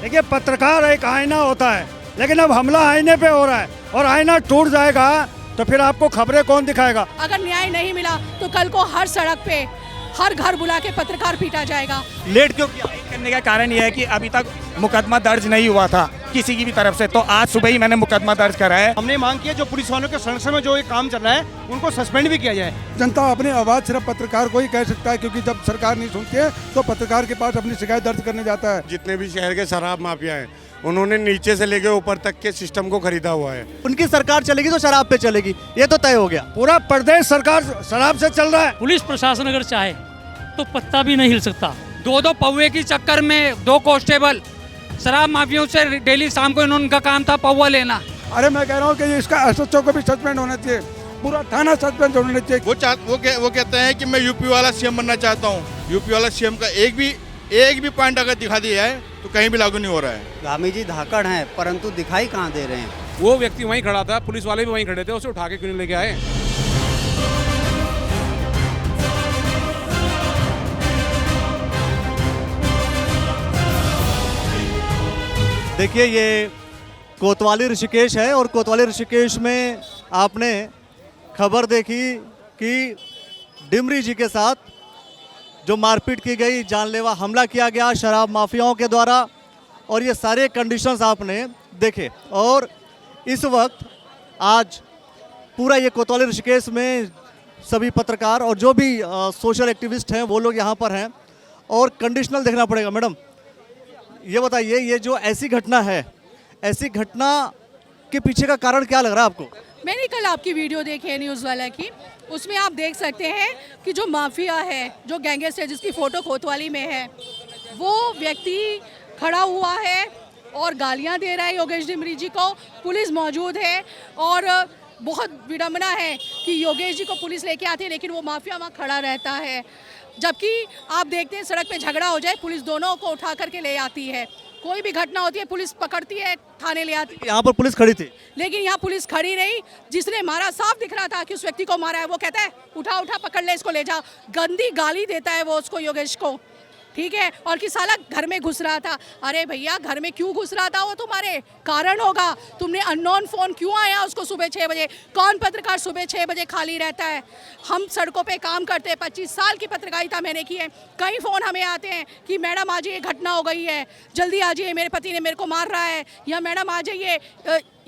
देखिए, पत्रकार एक आईना होता है, लेकिन अब हमला आईने पे हो रहा है और आईना टूट जाएगा तो फिर आपको खबरें कौन दिखाएगा। अगर न्याय नहीं मिला तो कल को हर सड़क पे हर घर बुला के पत्रकार पीटा जाएगा। लेट क्यों किया? लेट करने का कारण यह है कि अभी तक मुकदमा दर्ज नहीं हुआ था किसी की भी तरफ से, तो आज सुबह ही मैंने मुकदमा दर्ज करा है। हमने मांग की है जो पुलिस वालों के संरक्षण में जो ये काम चल रहा है उनको सस्पेंड भी किया जाए। जनता अपनी आवाज़ सिर्फ पत्रकार को ही कह सकता है, क्योंकि जब सरकार नहीं सुनती है तो पत्रकार के पास अपनी शिकायत दर्ज करने जाता है। जितने भी शहर के शराब माफिया हैं उन्होंने नीचे से लेकर ऊपर तक के सिस्टम को खरीदा हुआ है। उनकी सरकार चलेगी तो शराब पे चलेगी, ये तो तय हो गया। पूरा प्रदेश सरकार शराब से चल रहा है। पुलिस प्रशासन अगर चाहे तो पत्ता भी नहीं हिल सकता। दो पौवे की चक्कर में 2 कांस्टेबल शराब माफियों से डेली शाम को उनका काम था पौवा लेना। अरे मैं कह रहा हूँ कि इसका एसएचओ को भी सस्पेंड होना चाहिए, पूरा थाना सस्पेंड होना चाहिए। वो कहते हैं कि मैं यूपी वाला सीएम बनना चाहता हूँ। यूपी वाला सीएम का एक भी पॉइंट अगर दिखा दिया है तो कहीं भी लागू नहीं हो रहा है। गामी जी धाकड़ हैं परंतु दिखाई कहाँ दे रहे हैं। वो व्यक्ति वहीं खड़ा था, पुलिस वाले भी वहीं खड़े थे, उसे उठा के क्यों नहीं लेके आए? देखिए, ये कोतवाली ऋषिकेश है और कोतवाली ऋषिकेश में आपने खबर देखी कि डिमरी जी के साथ जो मारपीट की गई, जानलेवा हमला किया गया शराब माफियाओं के द्वारा, और ये सारे कंडीशंस आपने देखे। और इस वक्त आज पूरा ये कोतवाली ऋषिकेश में सभी पत्रकार और जो भी सोशल एक्टिविस्ट हैं वो लोग यहाँ पर हैं और कंडीशनल देखना पड़ेगा। मैडम ये बताइए, ये जो ऐसी घटना है, ऐसी घटना के पीछे का कारण क्या लग रहा है आपको? मैंने कल आपकी वीडियो देखी है न्यूज़ वाला की, उसमें आप देख सकते हैं कि जो माफिया है, जो गैंगस्टर है जिसकी फ़ोटो कोतवाली में है, वो व्यक्ति खड़ा हुआ है और गालियां दे रहा है योगेश डिमरी जी को। पुलिस मौजूद है और बहुत विडम्बना है कि योगेश जी को पुलिस लेके आती है लेकिन वो माफिया वहाँ खड़ा रहता है। जबकि आप देखते हैं सड़क पे झगड़ा हो जाए, पुलिस दोनों को उठा करके ले आती है। कोई भी घटना होती है पुलिस पकड़ती है, थाने ले आती है। यहाँ पर पुलिस खड़ी थी, लेकिन यहाँ पुलिस खड़ी नहीं। जिसने मारा साफ दिख रहा था कि उस व्यक्ति को मारा है, वो कहता है उठा उठा पकड़ ले, इसको ले जा। गंदी गाली देता है वो उसको, योगेश को, ठीक है। और कि साला घर में घुस रहा था। अरे भैया, घर में क्यों घुस रहा था वो तुम्हारे कारण होगा। तुमने अननोन फ़ोन क्यों आया उसको सुबह 6 बजे? कौन पत्रकार सुबह 6 बजे खाली रहता है? हम सड़कों पे काम करते हैं, 25 साल की पत्रकारिता मैंने की है। कई फ़ोन हमें आते हैं कि मैडम आ जाइए, घटना हो गई है, जल्दी आ जाइए, मेरे पति ने मेरे को मार रहा है, या मैडम आ जाइए,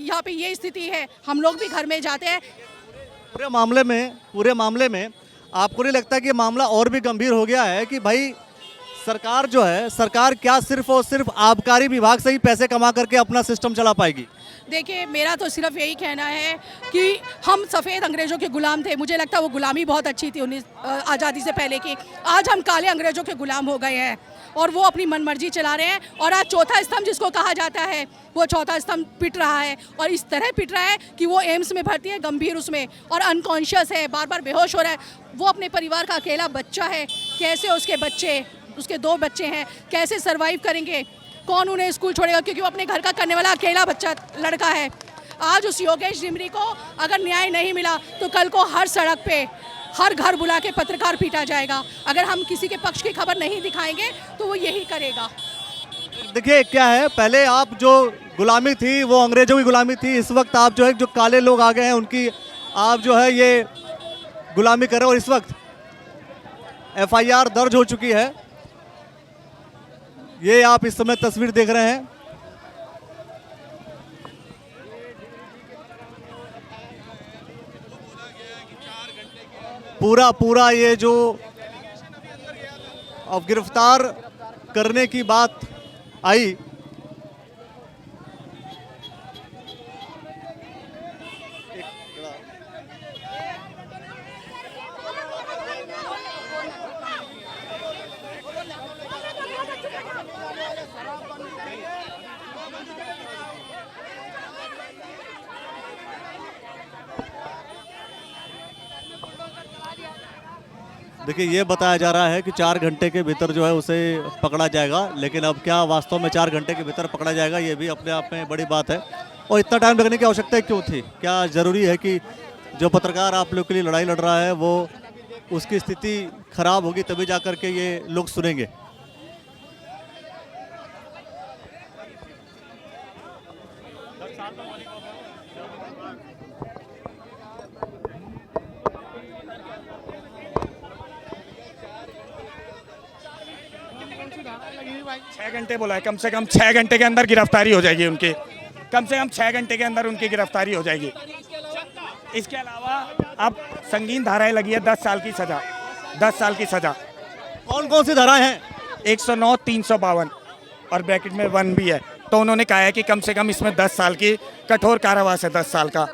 यहाँ पे ये स्थिति है। हम लोग भी घर में जाते हैं। पूरे मामले में आपको नहीं लगता कि मामला और भी गंभीर हो गया है कि भाई सरकार जो है, सरकार क्या सिर्फ और सिर्फ आबकारी विभाग से ही पैसे कमा करके अपना सिस्टम चला पाएगी? देखिए, मेरा तो सिर्फ यही कहना है कि हम सफ़ेद अंग्रेज़ों के गुलाम थे। मुझे लगता है वो गुलामी बहुत अच्छी थी आज़ादी से पहले की। आज हम काले अंग्रेज़ों के गुलाम हो गए हैं और वो अपनी मनमर्जी चला रहे हैं। और आज चौथा स्तंभ जिसको कहा जाता है, वो चौथा स्तंभ पिट रहा है और इस तरह पिट रहा है कि वो एम्स में भर्ती है, गंभीर उसमें, और अनकॉन्शियस है, बार बार बेहोश हो रहा है। वो अपने परिवार का अकेला बच्चा है। कैसे उसके 2 बच्चे हैं, कैसे सरवाइव करेंगे? कौन उन्हें स्कूल छोड़ेगा? क्योंकि वो अपने घर का करने वाला अकेला बच्चा लड़का है। आज उस योगेश डिमरी को अगर न्याय नहीं मिला तो कल को हर सड़क पे हर घर बुला के पत्रकार पीटा जाएगा। अगर हम किसी के पक्ष की खबर नहीं दिखाएंगे तो वो यही करेगा। देखिए क्या है, पहले आप जो गुलामी थी वो अंग्रेजों की गुलामी थी, इस वक्त आप जो है जो काले लोग आ गए हैं उनकी आप जो है ये गुलामी कर रहे हो। और इस वक्त FIR दर्ज हो चुकी है, ये आप इस समय तस्वीर देख रहे हैं। पूरा ये जो अब गिरफ्तार करने की बात आई, देखिए ये बताया जा रहा है कि 4 घंटे के भीतर जो है उसे पकड़ा जाएगा, लेकिन अब क्या वास्तव में 4 घंटे के भीतर पकड़ा जाएगा ये भी अपने आप में बड़ी बात है। और इतना टाइम लगने की आवश्यकता क्यों थी? क्या ज़रूरी है कि जो पत्रकार आप लोग के लिए लड़ाई लड़ रहा है वो उसकी स्थिति खराब होगी तभी जा कर के ये लोग सुनेंगे? छः घंटे बोला है, कम से कम 6 घंटे के अंदर गिरफ्तारी हो जाएगी उनकी, कम से कम 6 घंटे के अंदर उनकी गिरफ्तारी हो जाएगी। इसके अलावा अब संगीन धाराएं लगी है, 10 साल की सजा, 10 साल की सजा। कौन कौन सी धाराएं हैं? 109, 352 और ब्रैकेट में 1 भी है। तो उन्होंने कहा है कि कम से कम इसमें 10 साल की कठोर कारावास है, 10 साल का।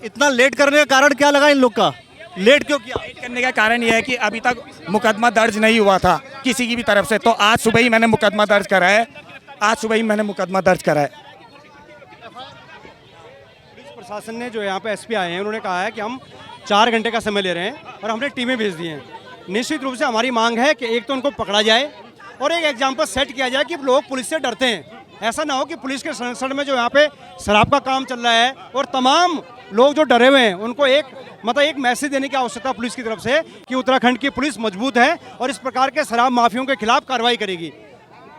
इतना लेट करने का कारण क्या लगा इन लोग का? लेट क्यों किया? लेट करने का कारण यह है कि अभी तक मुकदमा दर्ज नहीं हुआ था किसी की भी तरफ से। तो आज सुबह ही मैंने मुकदमा दर्ज करा है, आज सुबह ही मैंने मुकदमा दर्ज करा है। पुलिस प्रशासन ने जो यहाँ पे एसपी आए हैं उन्होंने कहा है कि हम 4 घंटे का समय ले रहे हैं और हमने टीमें भेज दी हैं। निश्चित रूप से हमारी मांग है कि एक तो उनको पकड़ा जाए और एक एग्जाम्पल सेट किया जाए कि लोग पुलिस से डरते हैं। ऐसा ना हो कि पुलिस के संरक्षण में जो यहाँ पे शराब का काम चल रहा है और तमाम लोग जो डरे हुए हैं उनको एक मैसेज देने की आवश्यकता पुलिस की तरफ से कि उत्तराखंड की पुलिस मजबूत है और इस प्रकार के शराब माफियों के खिलाफ कार्रवाई करेगी।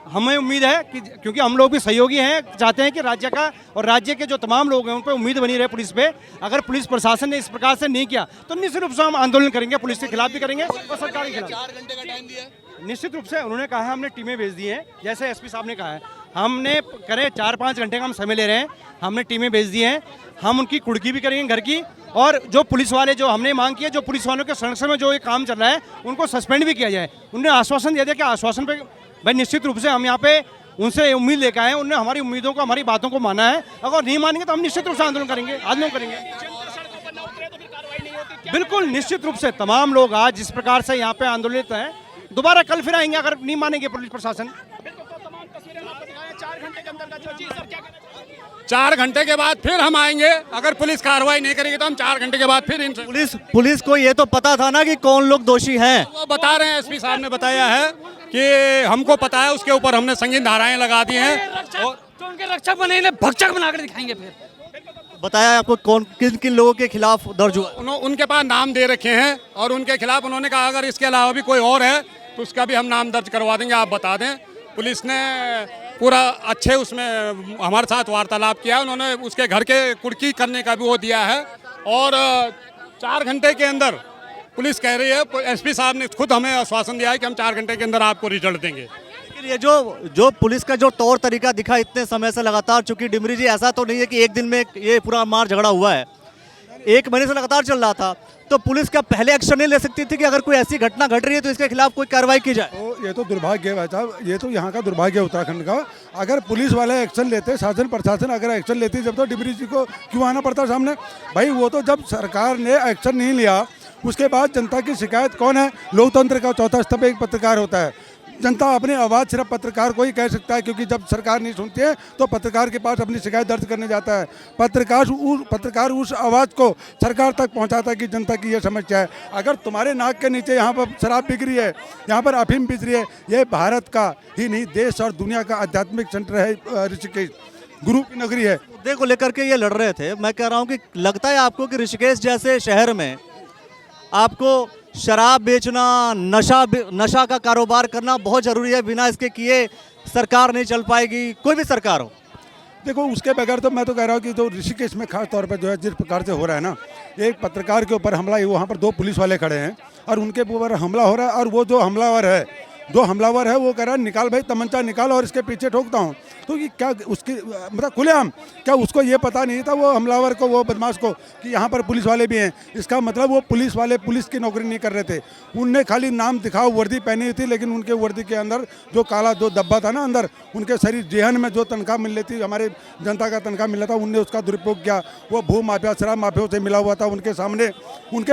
हमें उम्मीद है कि क्योंकि हम लोग भी सहयोगी हैं, चाहते हैं कि राज्य का और राज्य के जो तमाम लोग हैं उन पर उम्मीद बनी रहे पुलिस पे। अगर पुलिस प्रशासन ने इस प्रकार से नहीं किया तो निश्चित रूप से हम आंदोलन करेंगे, पुलिस के खिलाफ भी करेंगे और सरकार के खिलाफ। 4 घंटे का टाइम दिया है। निश्चित रूप से उन्होंने कहा है हमने टीमें भेज दी हैं, जैसे एसपी साहब ने कहा है हमने करे 4-5 घंटे का हम समय ले रहे हैं, हमने टीमें भेज दी हैं, हम उनकी कुड़की भी करेंगे घर की। और जो पुलिस वाले जो हमने मांग की है, जो पुलिस वालों के संरक्षण में जो ये काम चल रहा है उनको सस्पेंड भी किया जाए। उन्होंने आश्वासन दिया था कि आश्वासन पे भाई निश्चित रूप से हम यहाँ पे उनसे उम्मीद लेकर आए, उन्होंने हमारी उम्मीदों को हमारी बातों को माना है। अगर नहीं मानेंगे तो हम निश्चित रूप से आंदोलन करेंगे, आंदोलन करेंगे। बिल्कुल निश्चित रूप से तमाम लोग आज जिस प्रकार से यहाँ पे आंदोलित हैं दोबारा कल फिर आएंगे अगर नहीं मानेंगे पुलिस प्रशासन। 4 घंटे के बाद फिर हम आएंगे, अगर पुलिस कार्रवाई नहीं करेगी तो हम 4 घंटे के बाद फिर इनसे। पुलिस को ये तो पता था ना कि कौन लोग दोषी हैं। वो बता रहे हैं, एसपी साहब ने बताया है कि हमको पता है, उसके ऊपर हमने संगीन धाराएं लगा दी हैं और तो उनके रक्षक बने भक्षक बनाकर दिखाएंगे। फिर बताया आपको कौन किन किन लोगों के खिलाफ दर्ज हुआ? उनके पास नाम दे रखे हैं और उनके खिलाफ उन्होंने कहा अगर इसके अलावा भी कोई और है तो उसका भी हम नाम दर्ज करवा देंगे, आप बता दें। पुलिस ने पूरा अच्छे उसमें हमारे साथ वार्तालाप किया, उन्होंने उसके घर के कुर्की करने का भी वो दिया है और 4 घंटे के अंदर पुलिस कह रही है, एसपी साहब ने खुद हमें आश्वासन दिया है कि हम 4 घंटे के अंदर आपको रिजल्ट देंगे। लेकिन ये जो पुलिस का जो तौर तरीका दिखा इतने समय से लगातार, चूंकि डिमरी जी ऐसा तो नहीं है कि एक दिन में ये पूरा मार झगड़ा हुआ है, 1 महीने से लगातार चल रहा था, तो पुलिस क्या पहले एक्शन नहीं ले सकती थी कि अगर कोई ऐसी घटना घट रही है तो इसके खिलाफ कोई कार्रवाई की जाए? तो ये तो दुर्भाग्य है भाई साहब, ये तो यहाँ का दुर्भाग्य है उत्तराखंड का। अगर पुलिस वाले एक्शन लेते, शासन प्रशासन अगर एक्शन लेती, जब तो डिमरी जी को क्यों आना पड़ता सामने? भाई वो तो जब सरकार ने एक्शन नहीं लिया उसके बाद जनता की शिकायत कौन है? लोकतंत्र का चौथा स्तंभ एक पत्रकार होता है। जनता अपनी आवाज़ सिर्फ पत्रकार को ही कह सकता है, क्योंकि जब सरकार नहीं सुनती है तो पत्रकार के पास अपनी शिकायत दर्ज करने जाता है। पत्रकार उस आवाज़ को सरकार तक पहुंचाता है कि जनता की ये समस्या है। अगर तुम्हारे नाक के नीचे यहाँ पर शराब बिक रही है, यहाँ पर अफीम बिक रही है, ये भारत का ही नहीं देश और दुनिया का आध्यात्मिक सेंटर है ऋषिकेश, गुरु की नगरी है। मुद्दे को लेकर के ये लड़ रहे थे। मैं कह रहा हूँ कि लगता है आपको कि ऋषिकेश जैसे शहर में आपको शराब बेचना, नशा का कारोबार करना बहुत ज़रूरी है, बिना इसके किए सरकार नहीं चल पाएगी, कोई भी सरकार हो? देखो उसके बगैर तो मैं तो कह रहा हूँ कि जो ऋषिकेश में खास तौर पर जो है जिस प्रकार से हो रहा है ना, एक पत्रकार के ऊपर हमला, वहाँ पर 2 पुलिस वाले खड़े हैं और उनके ऊपर हमला हो रहा है और वो जो हमलावर है वो कह रहा है निकाल भाई तमंचा निकाल और इसके पीछे ठोकता हूँ। तो ये क्या उसकी मतलब खुलेआम, क्या उसको ये पता नहीं था वो हमलावर को, वो बदमाश को, कि यहाँ पर पुलिस वाले भी हैं? इसका मतलब वो पुलिस वाले पुलिस की नौकरी नहीं कर रहे थे, उनने खाली नाम दिखाओ वर्दी पहनी हुई थी, लेकिन उनके वर्दी के अंदर जो काला जो डब्बा था ना अंदर, उनके शरीर जेहन में जो तनख्वाह मिल रही थी, हमारे जनता का तनख्वाह मिल रहा था, उनने उसका दुरुपयोग किया। वो भू माफिया शराब माफियों से मिला हुआ था उनके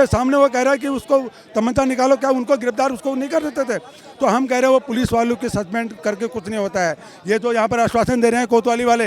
सामने वो कह रहा है कि उसको तमंचा निकालो, क्या उनको गिरफ्तार उसको नहीं कर देते थे? तो हम कह रहे हैं वो पुलिस वालों के सस्पेंड करके कुछ नहीं होता है। ये जो यहाँ पर आश्वासन दे रहे हैं कोतवाली वाले,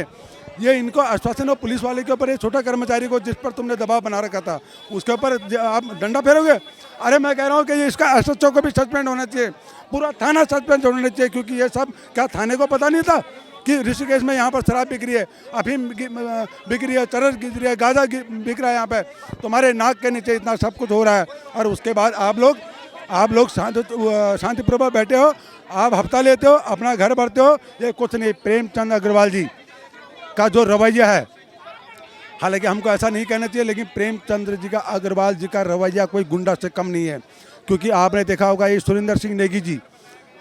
ये इनको आश्वासन हो पुलिस वाले के ऊपर, ये छोटा कर्मचारी को जिस पर तुमने दबाव बना रखा था उसके ऊपर आप डंडा फेरोगे? अरे मैं कह रहा हूँ कि ये इसका एसएचओ को भी सस्पेंड होना चाहिए, पूरा थाना सस्पेंड होना चाहिए, क्योंकि ये सब क्या थाने को पता नहीं था कि ऋषिकेश में यहाँ पर शराब बिक रही है, अफीम बिक रही है, चरस बिक रही है, गांजा बिक रहा है, यहाँ पे तुम्हारे नाक के नीचे इतना सब कुछ हो रहा है और उसके बाद आप लोग शांतिपूर्वक बैठे हो, आप हफ्ता लेते हो, अपना घर भरते हो। ये कुछ नहीं, प्रेमचंद अग्रवाल जी का जो रवैया है, हालांकि हमको ऐसा नहीं कहना चाहिए, लेकिन प्रेमचंद्र जी का, अग्रवाल जी का रवैया कोई गुंडा से कम नहीं है। क्योंकि आपने देखा होगा ये सुरेंद्र सिंह नेगी जी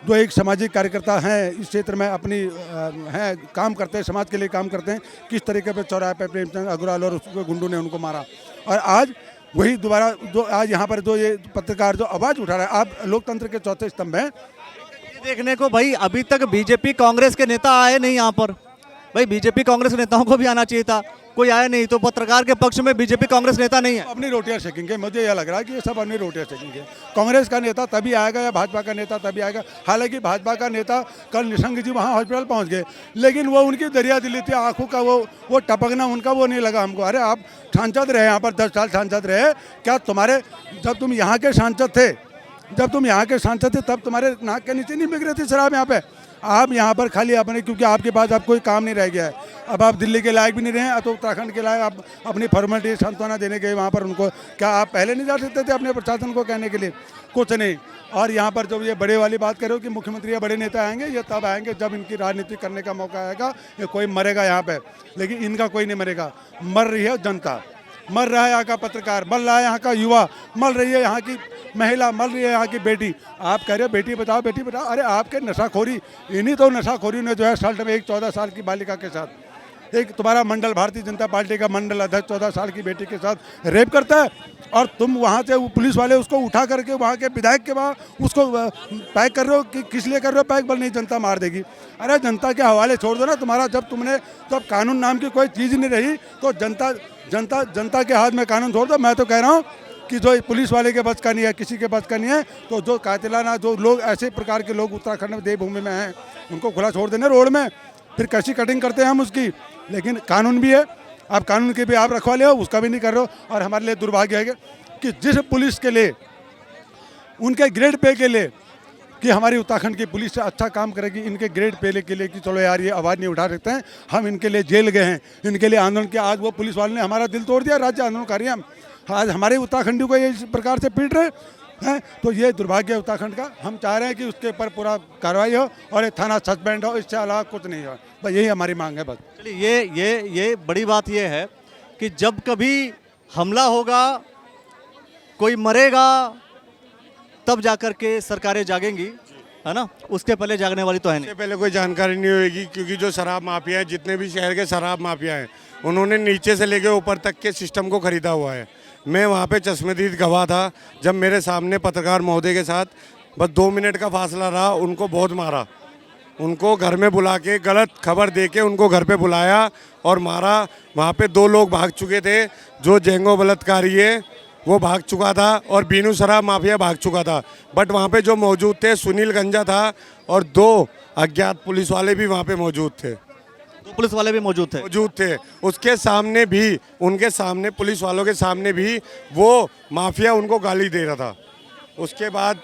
जो एक सामाजिक कार्यकर्ता हैं, इस क्षेत्र में अपनी हैं, काम करते हैं, समाज के लिए काम करते हैं, किस तरीके पे चौराहे पे प्रेमचंद अग्रवाल और उसको गुंडों ने उनको मारा। और आज वही दोबारा जो आज यहाँ पर जो ये पत्रकार जो आवाज़ उठा रहा है, आप लोकतंत्र के चौथे स्तंभ हैं। देखने को भाई अभी तक बीजेपी कांग्रेस के नेता आए नहीं यहाँ पर। भाई बीजेपी कांग्रेस नेताओं को भी आना चाहिए था, कोई आया नहीं। तो पत्रकार के पक्ष में बीजेपी कांग्रेस नेता नहीं है। अपनी रोटियां सेकेंगे, मुझे यह लग रहा है कि ये सब अपनी रोटियां सेकेंगे। कांग्रेस का नेता तभी आएगा या भाजपा का नेता तभी आएगा। हालांकि भाजपा का नेता कल निशंक जी वहाँ हॉस्पिटल पहुँच गए, लेकिन वो उनकी दरिया दिली थी, आंखों का वो टपकना उनका वो नहीं लगा हमको। अरे आप सांसद रहे यहाँ पर 10 साल सांसद रहे, क्या तुम्हारे जब तुम यहाँ के सांसद थे तब तुम्हारे नाक के नीचे नहीं बिक रही थी शराब यहाँ पे? आप यहाँ पर खाली अपने, क्योंकि आपके पास अब कोई काम नहीं रह गया है, अब आप दिल्ली के लायक भी नहीं रहे, तो उत्तराखंड के लायक आप अपनी फॉर्मेलिटी सांत्वना देने के वहाँ पर उनको, क्या आप पहले नहीं जा सकते थे अपने प्रशासन को कहने के लिए? कुछ नहीं। और यहाँ पर जब ये बड़े वाली बात करो कि मुख्यमंत्री या बड़े नेता आएंगे, ये तब आएंगे जब इनकी राजनीति करने का मौका आएगा। ये कोई मरेगा यहाँ पे, लेकिन इनका कोई नहीं मरेगा। मर रही है जनता, मर रहा है यहाँ का पत्रकार, मर रहा है यहाँ का युवा, मर रही है यहाँ की महिला, मर रही है यहाँ की बेटी। आप कह रहे हो बेटी बचाओ बेटी बचाओ, अरे आपके नशाखोरी, इन्हीं तो नशाखोरी ने जो है साल्ट में एक 14 साल की बालिका के साथ, एक तुम्हारा मंडल भारतीय जनता पार्टी का मंडल अध्यक्ष 14 साल की बेटी के साथ रेप करता है, और तुम वहाँ से पुलिस वाले उसको उठा करके वहाँ के विधायक के वहाँ उसको पैक कर रहे हो कि किस लिए कर रहे हो पैक? बल नहीं, जनता मार देगी। अरे जनता के हवाले छोड़ दो ना। तुम्हारा जब कानून नाम की कोई चीज़ नहीं रही तो जनता के हाथ में कानून छोड़ दो। मैं तो कह रहा हूँ कि जो पुलिस वाले के बस का नहीं है, किसी के बस का नहीं है, तो जो कातिलाना जो लोग ऐसे प्रकार के लोग उत्तराखंड में देवभूमि में हैं, उनको खुला छोड़ देना रोड में। फिर कैसी कटिंग करते हैं हम उसकी, लेकिन कानून भी है, आप कानून के भी आप रखवाले हो, उसका भी नहीं कर रहे हो। और हमारे लिए दुर्भाग्य है कि जिस पुलिस के लिए, उनके ग्रेड पे के लिए, कि हमारी उत्तराखंड की पुलिस से अच्छा काम करेगी, इनके ग्रेड पे के लिए कि चलो यार ये आवाज़ नहीं उठा सकते हैं, हम इनके लिए जेल गए हैं, इनके लिए आंदोलन किया। आज वो पुलिस वाले ने हमारा दिल तोड़ दिया, राज्य आंदोलनकारी हम आज हमारे उत्तराखंडी को इस प्रकार से पीट रहे हैं, तो ये दुर्भाग्य है उत्तराखंड का। हम चाह रहे हैं कि उसके ऊपर पूरा कार्रवाई हो और ये थाना सस्पेंड हो, इससे अलावा कुछ नहीं हो। बस यही हमारी मांग है। बस चलिए ये बड़ी बात ये है कि जब कभी हमला होगा, कोई मरेगा, तब जाकर के सरकारें जागेंगी, है ना? उसके पहले जागने वाली तो है नहीं। इससे पहले कोई जानकारी नहीं होगी, क्योंकि जो शराब माफिया है, जितने भी शहर के शराब माफिया हैं, उन्होंने नीचे से लेके ऊपर तक के सिस्टम को खरीदा हुआ है। मैं वहाँ पे चश्मदीद गवाह था, जब मेरे सामने पत्रकार महोदय के साथ बस 2 मिनट का फासला रहा, उनको बहुत मारा, उनको घर में बुला के गलत खबर दे के उनको घर पे बुलाया और मारा। वहाँ पे 2 लोग भाग चुके थे, जो जेंगो बलात्कारी है वो भाग चुका था और बीनू शराब माफिया भाग चुका था। बट वहाँ पे जो मौजूद थे, सुनील गंजा था और 2 अज्ञात पुलिस वाले भी वहाँ पे मौजूद थे। 2 पुलिस वाले भी मौजूद थे। उसके सामने भी, उनके सामने, पुलिस वालों के सामने भी वो माफिया उनको गाली दे रहा था। उसके बाद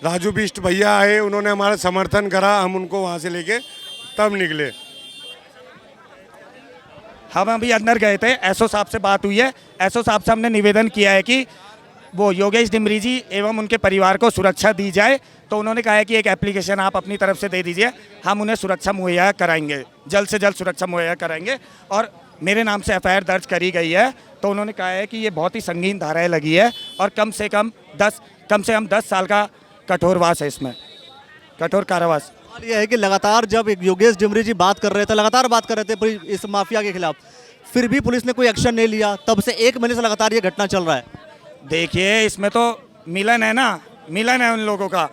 राजू बिष्ट भैया आए, उन्होंने हमारा समर्थन करा, हम उनको वहाँ से लेके तब निकले। हम अभी अंदर गए थे, एसओ साहब से बात हुई है, एसओ साहब से हमने निवेदन किया है कि वो योगेश डिमरी जी एवं उनके परिवार को सुरक्षा दी जाए। तो उन्होंने कहा है कि एक एप्लीकेशन आप अपनी तरफ से दे दीजिए, हम उन्हें सुरक्षा मुहैया कराएंगे, जल्द से जल्द सुरक्षा मुहैया कराएंगे। और मेरे नाम से एफआईआर दर्ज करी गई है। तो उन्होंने कहा है कि ये बहुत ही संगीन धाराएं लगी है और कम से कम 10 साल का कठोरवास है, इसमें कठोर कारावास। सवाल ये है कि लगातार जब एक योगेश डिमरी जी बात कर रहे थे, लगातार बात कर रहे थे इस माफिया के खिलाफ, फिर भी पुलिस ने कोई एक्शन नहीं लिया। तब से 1 महीने से लगातार ये घटना चल रहा है। देखिए, इसमें तो मिलन है ना, मिलन है उन लोगों का।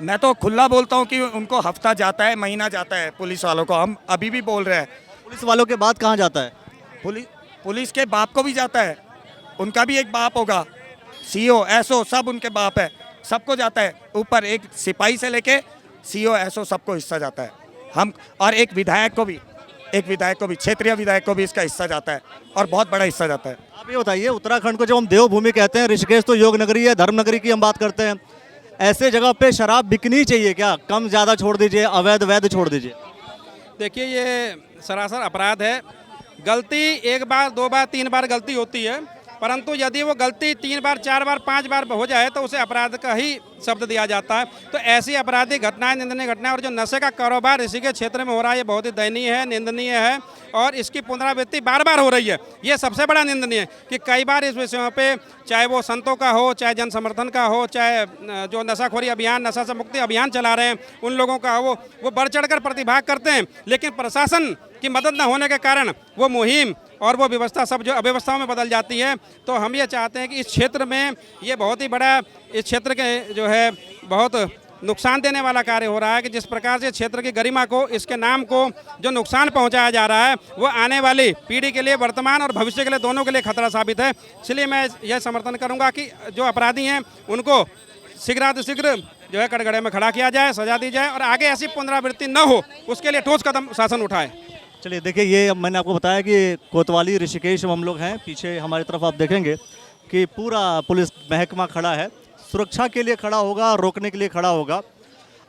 मैं तो खुला बोलता हूँ कि उनको हफ्ता जाता है, महीना जाता है पुलिस वालों को। हम अभी भी बोल रहे हैं, पुलिस वालों के बाद कहाँ जाता है? पुलिस के बाप को भी जाता है, उनका भी एक बाप होगा, सीओ एसओ सब उनके बाप है, सबको जाता है। ऊपर एक सिपाही से लेके सीओ एसओ सबको हिस्सा जाता है। हम और एक विधायक को भी, क्षेत्रीय विधायक को भी इसका हिस्सा जाता है और बहुत बड़ा हिस्सा जाता है। आप ये बताइए, उत्तराखंड को जब हम देवभूमि कहते हैं, ऋषिकेश तो योग नगरी है, धर्म नगरी की हम बात करते हैं, ऐसे जगह पे शराब बिकनी चाहिए क्या? कम ज़्यादा छोड़ दीजिए, अवैध वैध छोड़ दीजिए। देखिए, ये सरासर अपराध है। गलती 1 बार 2 बार 3 बार गलती होती है, परंतु यदि वो गलती 3 बार 4 बार 5 बार हो जाए तो उसे अपराध का ही शब्द दिया जाता है। तो ऐसी आपराधिक घटनाएं, निंदनीय घटनाएं और जो नशे का कारोबार इसी के क्षेत्र में हो रहा है, ये बहुत ही दयनीय है, निंदनीय है और इसकी पुनरावृत्ति बार बार हो रही है। ये सबसे बड़ा निंदनीय है कि कई बार इस विषयों पे, चाहे वो संतों का हो, चाहे जन समर्थन का हो, चाहे जो नशाखोरी अभियान, नशा से मुक्ति अभियान चला रहे हैं उन लोगों का हो, वो बढ़ चढ़कर प्रतिभाग करते हैं, लेकिन प्रशासन की मदद न होने के कारण वो मुहिम और वो व्यवस्था सब जो अव्यवस्थाओं में बदल जाती है। तो हम ये चाहते हैं कि इस क्षेत्र में ये बहुत ही बड़ा, इस क्षेत्र के जो है बहुत नुकसान देने वाला कार्य हो रहा है कि जिस प्रकार से क्षेत्र की गरिमा को, इसके नाम को जो नुकसान पहुंचाया जा रहा है वो आने वाली पीढ़ी के लिए, वर्तमान और भविष्य के लिए, दोनों के लिए खतरा साबित है। इसलिए मैं यह समर्थन करूंगा कि जो अपराधी हैं उनको शीघ्रातिशीघ्र जो है कटघरे में खड़ा किया जाए, सजा दी जाए और आगे ऐसी पुनरावृत्ति न हो उसके लिए ठोस कदम शासन उठाए। चलिए देखिए, ये अब मैंने आपको बताया कि कोतवाली ऋषिकेश में हम लोग हैं। पीछे हमारी तरफ आप देखेंगे कि पूरा पुलिस महकमा खड़ा है, सुरक्षा के लिए खड़ा होगा, रोकने के लिए खड़ा होगा।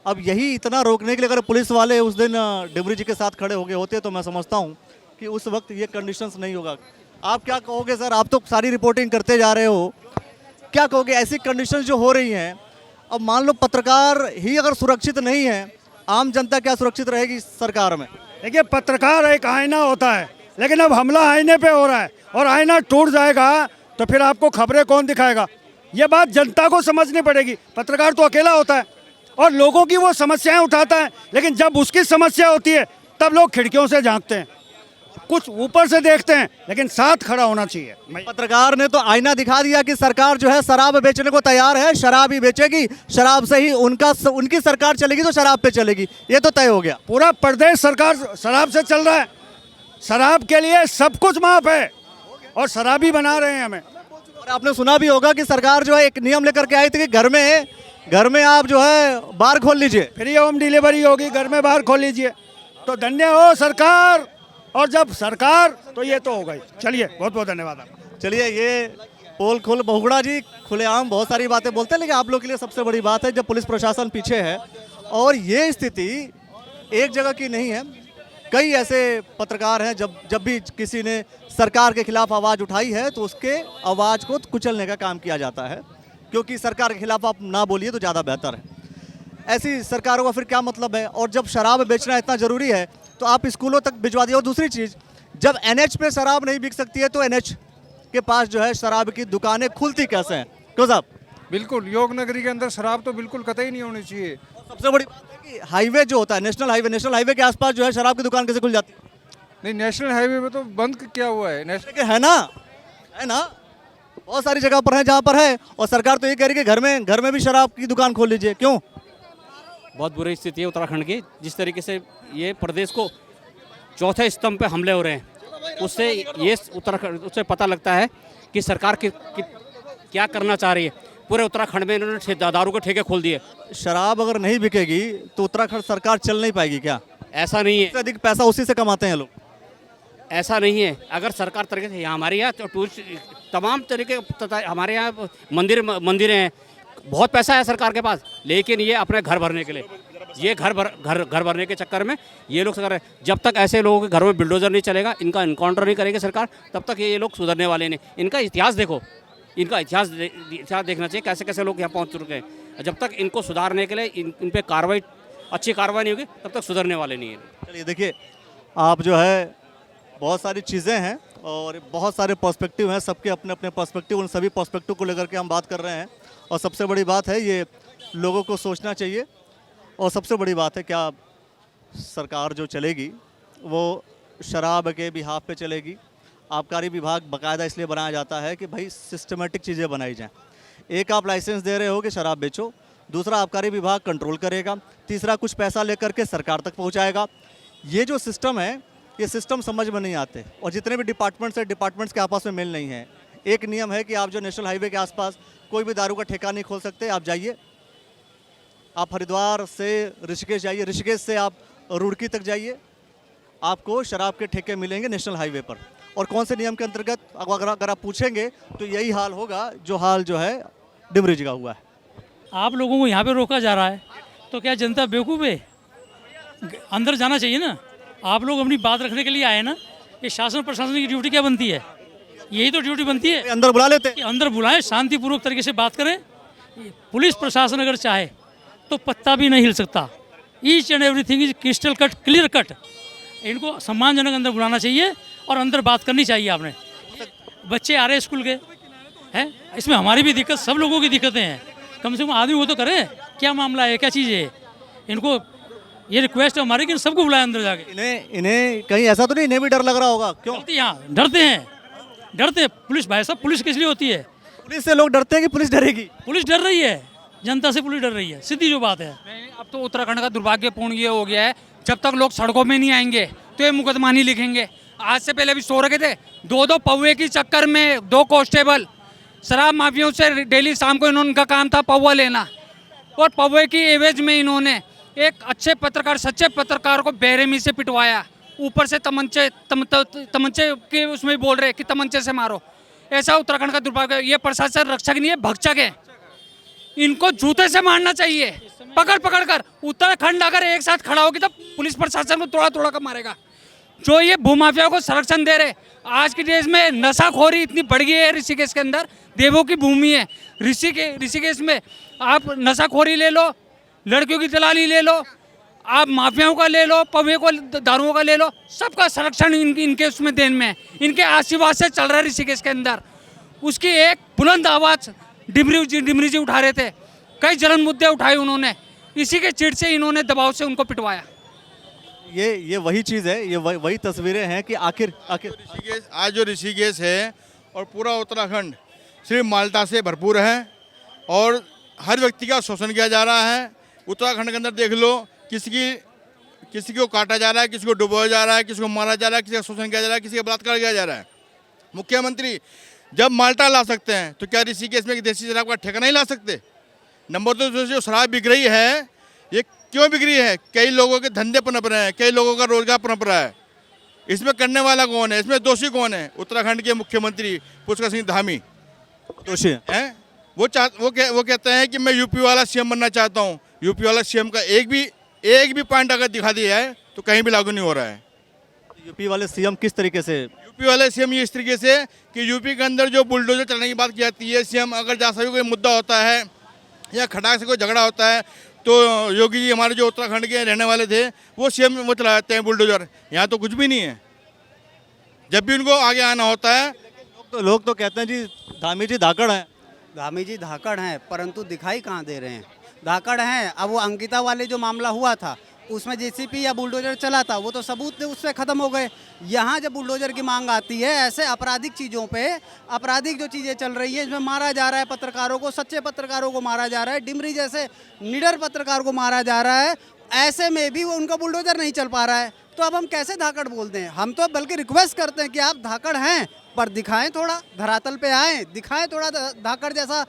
अब यही इतना रोकने के लिए अगर पुलिस वाले उस दिन डिमरी जी के साथ खड़े हो गए होते तो मैं समझता हूँ कि उस वक्त ये कंडीशंस नहीं होगा। आप क्या कहोगे सर? आप तो सारी रिपोर्टिंग करते जा रहे हो, क्या कहोगे ऐसी कंडीशंस जो हो रही हैं? अब मान लो पत्रकार ही अगर सुरक्षित नहीं है, आम जनता क्या सुरक्षित रहेगी सरकार में? देखिए, पत्रकार एक आईना होता है, लेकिन अब हमला आईने पे हो रहा है और आईना टूट जाएगा तो फिर आपको खबरें कौन दिखाएगा? ये बात जनता को समझनी पड़ेगी। पत्रकार तो अकेला होता है और लोगों की वो समस्याएं उठाता है, लेकिन जब उसकी समस्या होती है तब लोग खिड़कियों से झांकते हैं, कुछ ऊपर से देखते हैं, लेकिन साथ खड़ा होना चाहिए। पत्रकार ने तो आईना दिखा दिया कि सरकार जो है शराब बेचने को तैयार है, शराब ही बेचेगी, शराब से ही उनकी सरकार चलेगी तो शराब पे चलेगी, ये तो तय हो गया। पूरा प्रदेश सरकार शराब से चल रहा है, शराब के लिए सब कुछ माफ है और शराबी बना रहे हैं हमें। और आपने सुना भी होगा कि सरकार जो है एक नियम लेकर के आई थी कि घर में आप जो है बार खोल लीजिए, फ्री होम डिलीवरी होगी, घर में बाहर खोल लीजिए। तो धन्य हो सरकार, और जब सरकार तो ये तो हो गई। चलिए, बहुत बहुत धन्यवाद आपका। चलिए, ये पोल खोल बहुगुणा जी खुलेआम बहुत सारी बातें बोलते हैं, लेकिन आप लोग के लिए सबसे बड़ी बात है जब पुलिस प्रशासन पीछे है। और ये स्थिति एक जगह की नहीं है, कई ऐसे पत्रकार हैं जब भी किसी ने सरकार के खिलाफ आवाज़ उठाई है तो उसके आवाज़ को कुचलने का काम किया जाता है, क्योंकि सरकार के खिलाफ आप ना बोलिए तो ज़्यादा बेहतर है। ऐसी सरकारों का फिर क्या मतलब है? और जब शराब बेचना इतना ज़रूरी है तो आप स्कूलों तक भिजवा दिए। और दूसरी चीज़, जब NH पे शराब नहीं बिक सकती है तो NH के पास जो है शराब की दुकानें खुलती कैसे हैं? क्यों साहब? बिल्कुल, योग नगरी के अंदर शराब तो बिल्कुल कतई नहीं होनी चाहिए। सबसे बड़ी बात है कि हाईवे जो होता है, नेशनल हाईवे के आसपास जो है शराब की दुकान कैसे खुल जाती है? नहीं, नेशनल हाईवे पे तो बंद किया हुआ है। लेकिन है ना, बहुत सारी जगह पर है जहाँ पर है, और सरकार तो ये कह रही है कि घर में भी शराब की दुकान खोल लीजिए। क्यों? बहुत बुरी स्थिति है उत्तराखंड की। जिस तरीके से ये प्रदेश को चौथे स्तंभ पे हमले हो रहे हैं, उससे ये उत्तराखंड उससे पता लगता है कि सरकार की क्या करना चाह रही है। पूरे उत्तराखंड में इन्होंने दारू के ठेके खोल दिए। शराब अगर नहीं बिकेगी तो उत्तराखंड सरकार चल नहीं पाएगी क्या? ऐसा नहीं है, अधिक पैसा उसी से कमाते हैं लोग। ऐसा नहीं है। अगर सरकार तरीके से हमारे यहाँ तो टूरिस्ट तमाम तरीके, हमारे यहाँ मंदिरें हैं, बहुत पैसा है सरकार के पास, लेकिन ये अपने घर भरने के लिए, ये घर भरने के चक्कर में ये लोग सरकार, जब तक ऐसे लोगों के घरों में बिल्डोजर नहीं चलेगा, इनका इनकाउंटर नहीं करेगी सरकार, तब तक ये लोग सुधरने वाले नहीं। इनका इतिहास देखो, इनका इतिहास देखना चाहिए, कैसे कैसे लोग यहाँ पहुँच चुके हैं। जब तक इनको सुधारने के लिए इन पे कार्रवाई, अच्छी कार्रवाई नहीं होगी, तब तक सुधरने वाले नहीं है। चलिए देखिए, आप जो है बहुत सारी चीज़ें हैं और बहुत सारे पर्सपेक्टिव हैं, सबके अपने अपने पर्सपेक्टिव, उन सभी पर्सपेक्टिव को लेकर के हम बात कर रहे हैं। और सबसे बड़ी बात है ये लोगों को सोचना चाहिए। और सबसे बड़ी बात है क्या सरकार जो चलेगी वो शराब के बिहाफ पे चलेगी। आबकारी विभाग बाकायदा इसलिए बनाया जाता है कि भाई सिस्टमेटिक चीज़ें बनाई जाएं। एक आप लाइसेंस दे रहे हो कि शराब बेचो, दूसरा आबकारी विभाग कंट्रोल करेगा, तीसरा कुछ पैसा लेकर के सरकार तक पहुंचाएगा। ये जो सिस्टम है, ये सिस्टम समझ में नहीं आते। और जितने भी डिपार्टमेंट्स हैं, डिपार्टमेंट्स के आपस में मेल नहीं है। एक नियम है कि आप जो नेशनल हाईवे के आसपास कोई भी दारू का ठेका नहीं खोल सकते। आप जाइए, आप हरिद्वार से ऋषिकेश जाइए, ऋषिकेश से आप रुड़की तक जाइए, आपको शराब के ठेके मिलेंगे नेशनल हाईवे पर। और कौन से नियम के अंतर्गत अगर आप पूछेंगे तो यही हाल होगा जो हाल जो है डिमरी जी का हुआ है। आप लोगों को यहाँ पे रोका जा रहा है तो क्या जनता बेवकूफ़ है? अंदर जाना चाहिए ना। आप लोग अपनी बात रखने के लिए आए ना, ये शासन प्रशासन की ड्यूटी क्या बनती है? यही तो ड्यूटी बनती है अंदर बुला लेते कि अंदर बुलाएं, शांतिपूर्वक तरीके से बात करें। पुलिस प्रशासन अगर चाहे तो पत्ता भी नहीं हिल सकता। Each and everything is crystal cut, clear cut. इनको सम्मानजनक अंदर बुलाना चाहिए और अंदर बात करनी चाहिए। आपने बच्चे आ रहे हैं स्कूल के हैं, इसमें हमारी भी दिक्कत, सब लोगों की दिक्कतें हैं। कम से कम आदमी वो तो करें, क्या मामला है, क्या चीज़ है। इनको ये रिक्वेस्ट है हमारी कि सबको बुलाएं अंदर जाके। इन्हें कहीं ऐसा तो नहीं, इन्हें भी डर लग रहा होगा? क्यों यहाँ डरते हैं पुलिस। भाई साहब, पुलिस किस लिए होती है? पुलिस से लोग डरते हैं कि पुलिस डरेगी? पुलिस डर रही है, जनता से पुलिस डर रही है, सीधी जो बात है। अब तो उत्तराखंड का दुर्भाग्यपूर्ण ये हो गया है, जब तक लोग सड़कों में नहीं आएंगे तो ये मुकदमा नहीं लिखेंगे। आज से पहले भी सो रखे थे, दो पौवे की चक्कर में 2 कांस्टेबल शराब माफियों से डेली शाम को उनका काम था पौवा लेना, और पौवे की एवज में इन्होंने एक अच्छे पत्रकार, सच्चे पत्रकार को बेरहमी से पिटवाया। ऊपर से तमंचे के उसमें बोल रहे कि तमंचे से मारो। ऐसा उत्तराखंड का दुर्भाग्य। ये प्रशासन रक्षक नहीं है, भक्षक है। इनको जूते से मारना चाहिए, पकड़ कर। उत्तराखंड अगर एक साथ खड़ा होगी तो पुलिस प्रशासन को तोड़ा कर मारेगा। जो ये भूमाफिया को संरक्षण दे रहे, आज के देश में नशाखोरी इतनी बढ़ गई है। ऋषिकेश के अंदर देवों की भूमि है। ऋषिकेश में आप नशाखोरी ले लो, लड़कियों की दलाली ले लो, आप माफियाओं का ले लो, पवे को, दारुओं का ले लो, सबका संरक्षण इनके उसमें देन में है। इनके आशीर्वाद से चल रहा है ऋषिकेश के अंदर। उसकी एक बुलंद आवाज़ डिमरी जी उठा रहे थे, कई जलन मुद्दे उठाए उन्होंने, इसी के चिढ़ से इन्होंने दबाव से उनको पिटवाया। ये वही चीज़ है, ये वही तस्वीरें हैं कि आखिर ऋषिकेश, आज जो ऋषिकेश है और पूरा उत्तराखंड सिर्फ माल्टा से भरपूर है और हर व्यक्ति का शोषण किया जा रहा है। उत्तराखंड के अंदर देख लो, किसी को काटा जा रहा है, किसी को डुबोया जा रहा है, किसी को मारा जा रहा है, किसी का शोषण किया जा रहा है, किसी का बलात्कार किया जा रहा है। मुख्यमंत्री जब माल्टा ला सकते हैं तो क्या ऋषिकेश में देसी शराब का ठेका नहीं ला सकते? नंबर 2, जो शराब बिक रही है, ये क्यों बिक रही है? कई लोगों के धंधे पनप रहे हैं, कई लोगों का रोजगार पनप रहा है। इसमें करने वाला कौन है? इसमें दोषी कौन है? उत्तराखंड के मुख्यमंत्री पुष्कर सिंह धामी दोषी हैं। वो कहते हैं कि मैं यूपी वाला सीएम बनना चाहता हूँ। यूपी वाला सीएम का एक भी पॉइंट अगर दिखा दिया है तो कहीं भी लागू नहीं हो रहा है। यूपी वाले सीएम किस तरीके से? यूपी वाले सीएम ये इस तरीके से कि यूपी के अंदर जो बुलडोजर चलने की बात की जाती है, सीएम अगर जहाँ सभी कोई मुद्दा होता है या खटाक से कोई झगड़ा होता है तो योगी जी हमारे जो उत्तराखंड के रहने वाले थे वो सीएम वो चला जाते हैं बुलडोजर। यहाँ तो कुछ भी नहीं है। जब भी उनको आगे आना होता है लोग तो कहते हैं जी धामी जी धाकड़ हैं। धामी जी धाकड़ हैं, परंतु दिखाई कहाँ दे रहे हैं? धाकड़ हैं। अब वो अंकिता वाले जो मामला हुआ था उसमें जेसीपी या बुलडोजर चला था, वो तो सबूत उससे ख़त्म हो गए। यहाँ जब बुलडोजर की मांग आती है, ऐसे आपराधिक चीज़ों पे, आपराधिक जो चीज़ें चल रही है, इसमें मारा जा रहा है पत्रकारों को, सच्चे पत्रकारों को मारा जा रहा है, डिमरी जैसे निडर पत्रकार को मारा जा रहा है। ऐसे में भी वो उनका बुलडोजर नहीं चल पा रहा है, तो अब हम कैसे धाकड़ बोलते हैं? हम तो बल्कि रिक्वेस्ट करते हैं कि आप धाकड़ हैं पर दिखाएं, थोड़ा धरातल पे आएँ, दिखाएं थोड़ा धाकड़ जैसा,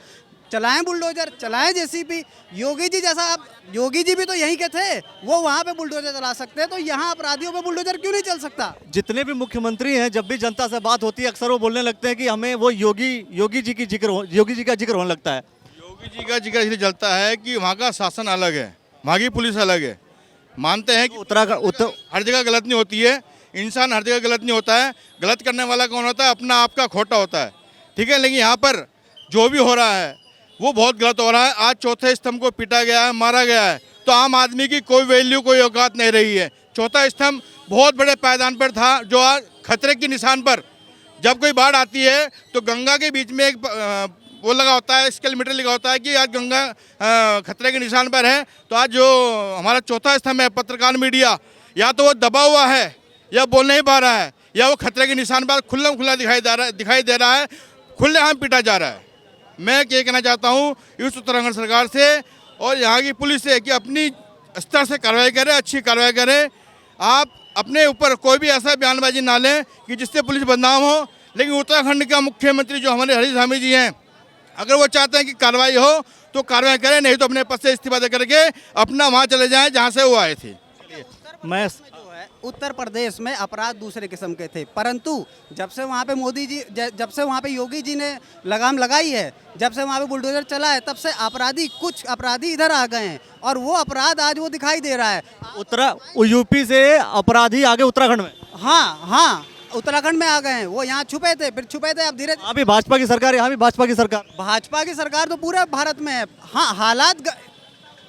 चलाएं बुलडोजर, चलाएं जेसीबी। योगी जी जैसा, आप योगी जी भी तो यहीं के थे, वो वहाँ पे बुलडोजर चला सकते हैं, तो यहाँ अपराधियों पे बुलडोजर क्यों नहीं चल सकता? जितने भी मुख्यमंत्री हैं, जब भी जनता से बात होती है अक्सर वो बोलने लगते हैं कि हमें वो योगी जी का जिक्र होने लगता है। योगी जी का जिक्र इसलिए चलता है कि वहाँ का शासन अलग है, वहाँ की पुलिस अलग है। मानते हैं कि उत्तराखंड हर जगह गलत नहीं होती है, इंसान हर जगह गलत नहीं होता है। गलत करने वाला कौन होता है? अपना आपका खोटा होता है, ठीक है। लेकिन यहाँ पर जो भी हो रहा है वो बहुत गलत हो रहा है। आज चौथे स्तंभ को पीटा गया है, मारा गया है, तो आम आदमी की कोई वैल्यू, कोई औकात नहीं रही है। चौथा स्तंभ बहुत बड़े पायदान पर था, जो आज खतरे के निशान पर, जब कोई बाढ़ आती है तो गंगा के बीच में एक वो लगा होता है, स्केल मीटर लगा होता है कि आज गंगा खतरे के निशान पर है। तो आज जो हमारा चौथा स्तंभ है, पत्रकार मीडिया, या तो वो दबा हुआ है या बोल नहीं पा रहा है, या वो खतरे के निशान पर खुला दिखाई दे रहा है, खुलेआम पीटा जा रहा है। मैं क्या कहना चाहता हूँ इस उत्तराखंड सरकार से और यहाँ की पुलिस से कि अपनी स्तर से कार्रवाई करें, अच्छी कार्रवाई करें। आप अपने ऊपर कोई भी ऐसा बयानबाजी ना लें कि जिससे पुलिस बदनाम हो। लेकिन उत्तराखंड का मुख्यमंत्री जो हमारे हरीश धामी जी हैं, अगर वो चाहते हैं कि कार्रवाई हो तो कार्रवाई करें, नहीं तो अपने पद से इस्तीफा दे करके अपना वहाँ चले जाएँ जहाँ से वो आए थे। मैं उत्तर प्रदेश में अपराध दूसरे किस्म के थे, परंतु जब से वहाँ पे मोदी जी, जब से वहाँ पे योगी जी ने लगाम लगाई है, जब से वहाँ पे बुलडोजर चला है, तब से कुछ अपराधी इधर आ गए हैं और वो अपराध आज वो दिखाई दे रहा है। यूपी से अपराधी आगे उत्तराखंड में। हाँ, उत्तराखंड में आ गए हैं। वो यहाँ छुपे थे, फिर छुपे थे, अब धीरे यहाँ भी भाजपा की सरकार, यहाँ भी भाजपा की सरकार। भाजपा की सरकार तो पूरे भारत में है। हाँ, हालात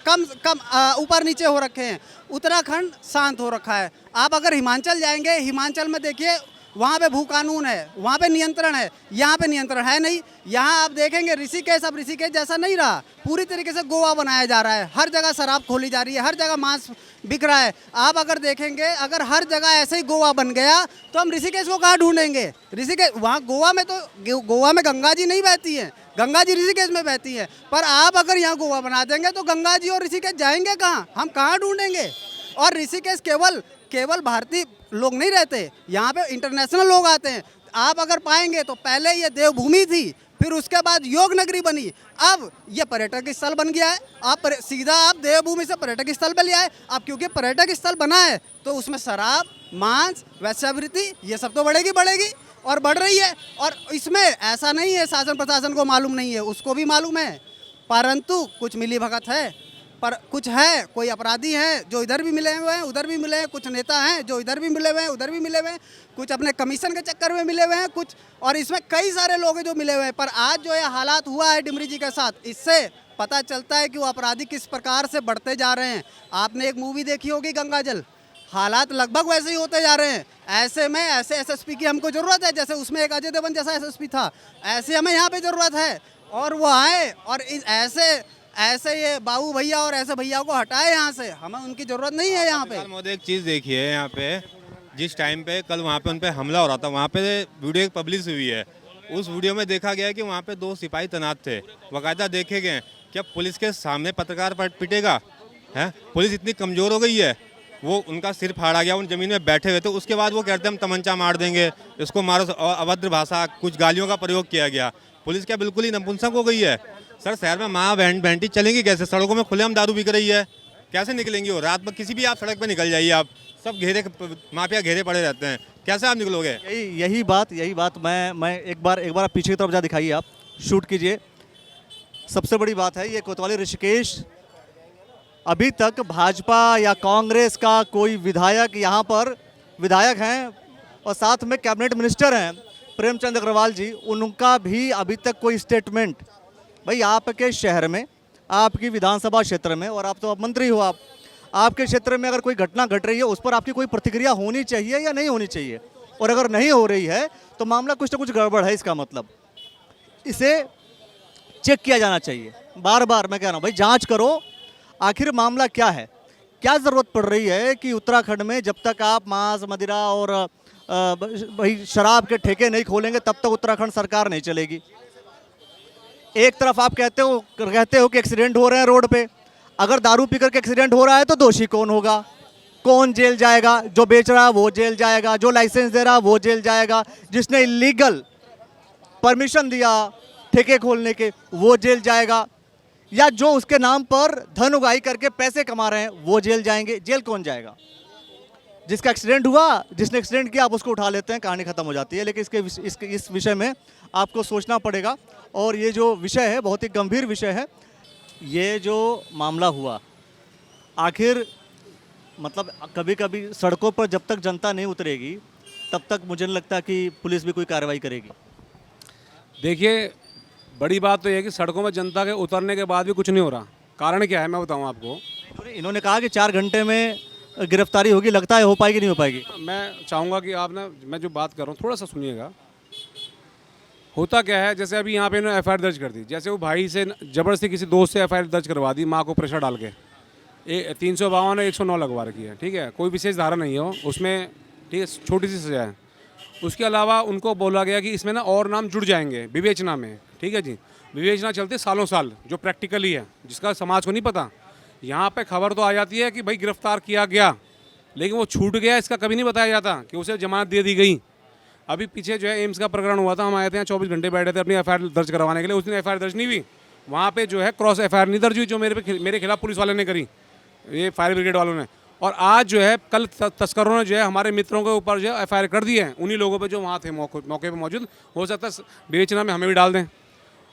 कम कम ऊपर नीचे हो रखे हैं। उत्तराखंड शांत हो रखा है। आप अगर हिमाचल जाएंगे, हिमाचल में देखिए वहाँ पे भू कानून है, वहाँ पे नियंत्रण है, यहाँ पे नियंत्रण है नहीं। यहाँ आप देखेंगे ऋषिकेश, अब ऋषिकेश जैसा नहीं रहा, पूरी तरीके से गोवा बनाया जा रहा है। हर जगह शराब खोली जा रही है, हर जगह मांस बिक रहा है। आप अगर देखेंगे, अगर हर जगह ऐसे ही गोवा बन गया तो हम ऋषिकेश को कहाँ ढूंढेंगे? ऋषिकेश वहाँ गोवा में तो गोवा में गंगा जी नहीं बहती है, गंगा जी ऋषिकेश में बहती है। पर आप अगर यहाँ गोवा बना देंगे तो गंगा जी और ऋषिकेश जाएंगे कहाँ? हम कहाँ ढूंढेंगे? और ऋषिकेश केवल भारतीय लोग नहीं रहते, यहाँ पे इंटरनेशनल लोग आते हैं। आप अगर पाएंगे तो पहले ये देवभूमि थी, फिर उसके बाद योग नगरी बनी, अब ये पर्यटक स्थल बन गया है। आप सीधा आप देवभूमि से पर्यटक स्थल पे ले आए। अब क्योंकि पर्यटक स्थल बना है तो उसमें शराब, मांस, वेश्यावृत्ति ये सब तो बढ़ेगी और बढ़ रही है। और इसमें ऐसा नहीं है शासन प्रशासन को मालूम नहीं है, उसको भी मालूम है, परंतु कुछ मिली भगत है। पर कुछ है, कोई अपराधी हैं जो इधर भी मिले हुए हैं, उधर भी मिले हैं, कुछ नेता हैं जो इधर भी मिले हुए हैं, उधर भी मिले हुए हैं, कुछ अपने कमीशन के चक्कर में मिले हुए हैं, कुछ और इसमें कई सारे लोग हैं जो मिले हुए हैं। पर आज जो ये हालात हुआ है डिमरी जी के साथ, इससे पता चलता है कि वो अपराधी किस प्रकार से बढ़ते जा रहे हैं। आपने एक मूवी देखी होगी गंगा जल, हालात लगभग वैसे ही होते जा रहे हैं। ऐसे में ऐसे एसएसपी की हमको ज़रूरत है, जैसे उसमें एक अजय देवगन जैसा एसएसपी था, ऐसे हमें यहाँ पे ज़रूरत है। और वो आए और ऐसे ये बाबू भैया और ऐसे भैया को हटाए यहाँ से, हमें उनकी ज़रूरत नहीं है यहाँ पे। मोदी एक चीज़ देखिए, यहाँ पे जिस टाइम पे कल वहाँ पे उन पे हमला हो रहा था, वहाँ पे वीडियो एक पब्लिश हुई है। उस वीडियो में देखा गया है कि वहाँ पे 2 सिपाही तैनात थे, बाकायदा देखे गए। क्या पुलिस के सामने पत्रकार पिटेगा? है पुलिस इतनी कमज़ोर हो गई है? वो उनका सिर फाड़ा गया, उन ज़मीन में बैठे हुए थे। उसके बाद वो कहते हैं हम तमंचा मार देंगे, इसको मारो, अभद्र भाषा, कुछ गालियों का प्रयोग किया गया। पुलिस क्या बिल्कुल ही नपुंसक हो गई है? सर शहर में माँ बहनटी चलेंगी कैसे? सड़कों में खुलेआम दारू बिक रही है, कैसे निकलेंगी? वो रात में किसी भी आप सड़क पर निकल जाइए, आप सब माफिया घेरे पड़े रहते हैं, कैसे आप निकलोगे? यही बात मैं एक बार आप पीछे की तरफ जा दिखाइए, आप शूट कीजिए। सबसे बड़ी बात है ये कोतवाली ऋषिकेश, अभी तक भाजपा या कांग्रेस का कोई विधायक यहाँ पर विधायक हैं और साथ में कैबिनेट मिनिस्टर हैं प्रेमचंद अग्रवाल जी, उनका भी अभी तक कोई स्टेटमेंट। भाई आपके शहर में, आपकी विधानसभा क्षेत्र में, और आप तो अब मंत्री हो, आपके क्षेत्र में अगर कोई घटना घट रही है उस पर आपकी कोई प्रतिक्रिया होनी चाहिए या नहीं होनी चाहिए? और अगर नहीं हो रही है तो मामला कुछ ना कुछ गड़बड़ है, इसका मतलब इसे चेक किया जाना चाहिए। बार बार मैं कह रहा हूँ भाई जांच करो, आखिर मामला क्या है, क्या ज़रूरत पड़ रही है कि उत्तराखंड में जब तक आप मांस, मदिरा और भाई शराब के ठेके नहीं खोलेंगे तब तक उत्तराखंड सरकार नहीं चलेगी। एक तरफ आप कहते हो कि एक्सीडेंट हो रहे हैं रोड पे, अगर दारू पीकर के एक्सीडेंट हो रहा है तो दोषी कौन होगा? कौन जेल जाएगा? जो बेच रहा है वो जेल जाएगा, जो लाइसेंस दे रहा है वो जेल जाएगा, जिसने इलीगल परमिशन दिया ठेके खोलने के वो जेल जाएगा, या जो उसके नाम पर धन उगाही करके पैसे कमा रहे हैं वो जेल जाएंगे। जेल कौन जाएगा? जिसका एक्सीडेंट हुआ, जिसने एक्सीडेंट किया, आप उसको उठा लेते हैं, कहानी खत्म हो जाती है। लेकिन इस विषय में आपको सोचना पड़ेगा, और ये जो विषय है बहुत ही गंभीर विषय है। ये जो मामला हुआ, आखिर मतलब कभी कभी सड़कों पर जब तक जनता नहीं उतरेगी तब तक मुझे नहीं लगता कि पुलिस भी कोई कार्रवाई करेगी। देखिए, बड़ी बात तो ये है कि सड़कों में जनता के उतरने के बाद भी कुछ नहीं हो रहा। कारण क्या है मैं बताऊं आपको। इन्होंने कहा कि 4 घंटे में गिरफ्तारी होगी, लगता है हो पाएगी नहीं हो पाएगी? मैं चाहूँगा कि आप ना, मैं जो बात कर रहा हूँ थोड़ा सा सुनिएगा। होता क्या है, जैसे अभी यहाँ पे इन्होंने एफआईआर दर्ज कर दी, जैसे वो भाई से ज़बरदस्ती किसी दोस्त से एफआईआर दर्ज करवा दी, माँ को प्रेशर डाल के 352 109 लगवा रखी है, ठीक है, कोई विशेष धारा नहीं हो उसमें, ठीक है, छोटी सी सजा है। उसके अलावा उनको बोला गया कि इसमें ना और नाम जुड़ जाएंगे विवेचना में, ठीक है जी, विवेचना चलती सालों साल, जो प्रैक्टिकली है, जिसका समाज को नहीं पता। यहाँ पे खबर तो आ जाती है कि भाई गिरफ्तार किया गया, लेकिन वो छूट गया, इसका कभी नहीं बताया जाता कि उसे जमानत दे दी गई। अभी पीछे जो है एम्स का प्रकरण हुआ था, हम आए थे यहाँ 24 घंटे बैठे थे अपनी एफआईआर दर्ज करवाने के लिए, उस दिन एफआईआर दर्ज नहीं हुई, वहाँ पे जो है क्रॉस एफआईआर नहीं दर्ज हुई, जो मेरे खिलाफ पुलिस वाले ने करी, ये फायर ब्रिगेड वालों ने। और आज जो है कल तस्करों ने जो है हमारे मित्रों के ऊपर जो है एफआईआर कर दी है, उन्हीं लोगों पे जो वहाँ थे मौके पे मौजूद। हो सकता है विवेचना में हमें भी डाल दें।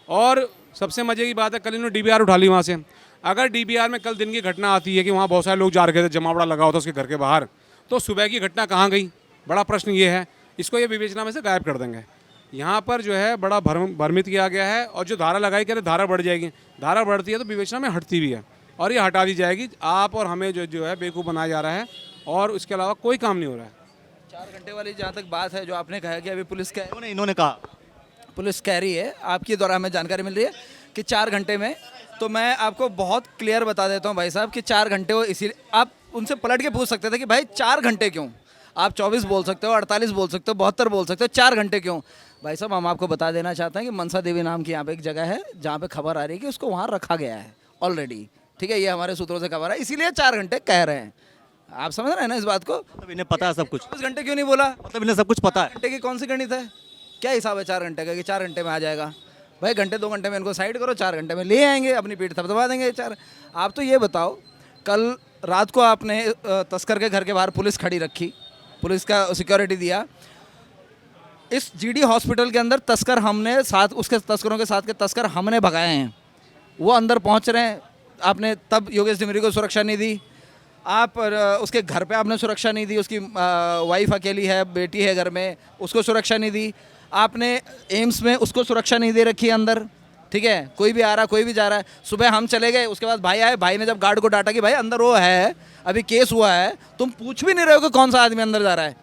और सबसे मजे की बात है, कल इन्होंने डीबीआर उठा ली वहाँ से। अगर डीबीआर में कल दिन की घटना आती है कि वहाँ बहुत सारे लोग जा रहे थे, जमावड़ा लगा होता उसके घर के बाहर, तो सुबह की घटना कहाँ गई? बड़ा प्रश्न ये है। इसको ये विवेचना में से गायब कर देंगे। यहाँ पर जो है बड़ा भ्रमित किया गया है, और जो धारा लगाई कह रहे धारा बढ़ जाएगी, धारा बढ़ती है तो विवेचना में हटती भी है, और ये हटा दी जाएगी। आप और हमें जो है बेवकूफ़ बनाया जा रहा है, और उसके अलावा कोई काम नहीं हो रहा है। 4 घंटे वाली जहाँ तक बात है जो आपने कहा कि अभी पुलिस इन्होंने कहा, पुलिस कह रही है, आपके द्वारा हमें जानकारी मिल रही है कि 4 घंटे में, तो मैं आपको बहुत क्लियर बता देता हूँ भाई साहब कि 4 घंटे, वो इसीलिए आप उनसे पलट के पूछ सकते थे कि भाई 4 घंटे क्यों? आप 24 बोल सकते हो, 48 बोल सकते हो, 72 बोल सकते हो, 4 घंटे क्यों? भाई साहब हम आपको बता देना चाहते हैं कि मनसा देवी नाम की यहाँ पे एक जगह है जहाँ पे खबर आ रही है कि उसको वहाँ रखा गया है ऑलरेडी, ठीक है, ये हमारे सूत्रों से खबर है, इसीलिए 4 घंटे कह रहे हैं। आप समझ रहे हैं ना इस बात को? मतलब इन्हें पता है सब कुछ, 24 घंटे क्यों नहीं बोला? मतलब इन्हें सब कुछ पता है। घंटे की कौन सी गणित है? क्या हिसाब है 4 घंटे का कि 4 घंटे में आ जाएगा? भाई घंटे 2 घंटे में इनको साइड करो, 4 घंटे में ले आएंगे, अपनी पीठ थपथपा देंगे 4। आप तो ये बताओ, कल रात को आपने तस्कर के घर के बाहर पुलिस खड़ी रखी, पुलिस का सिक्योरिटी दिया, इस जीडी हॉस्पिटल के अंदर तस्कर हमने साथ, उसके तस्करों के साथ के तस्कर हमने भगाए हैं, वो अंदर पहुंच रहे हैं, आपने तब योगेश डिमरी को सुरक्षा नहीं दी। आप उसके घर पे आपने सुरक्षा नहीं दी, उसकी वाइफ अकेली है, बेटी है घर में, उसको सुरक्षा नहीं दी। आपने एम्स में उसको सुरक्षा नहीं दे रखी अंदर, ठीक है, कोई भी आ रहा कोई भी जा रहा है। सुबह हम चले गए, उसके बाद भाई आए, भाई ने जब गार्ड को डांटा कि भाई अंदर वो है, अभी केस हुआ है, तुम पूछ भी नहीं रहे हो कि कौन सा आदमी अंदर जा रहा है,